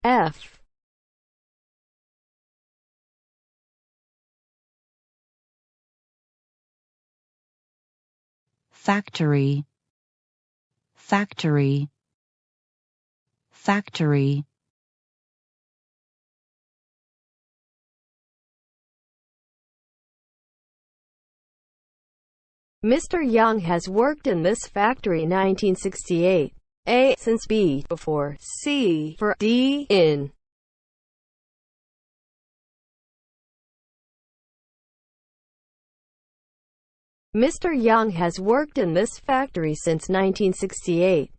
F. Factory, factory, factory. Mr. Young has worked in this factory 1968. A. Since B. Before. C. For. D. In. Mr. Young has worked in this factory since 1968.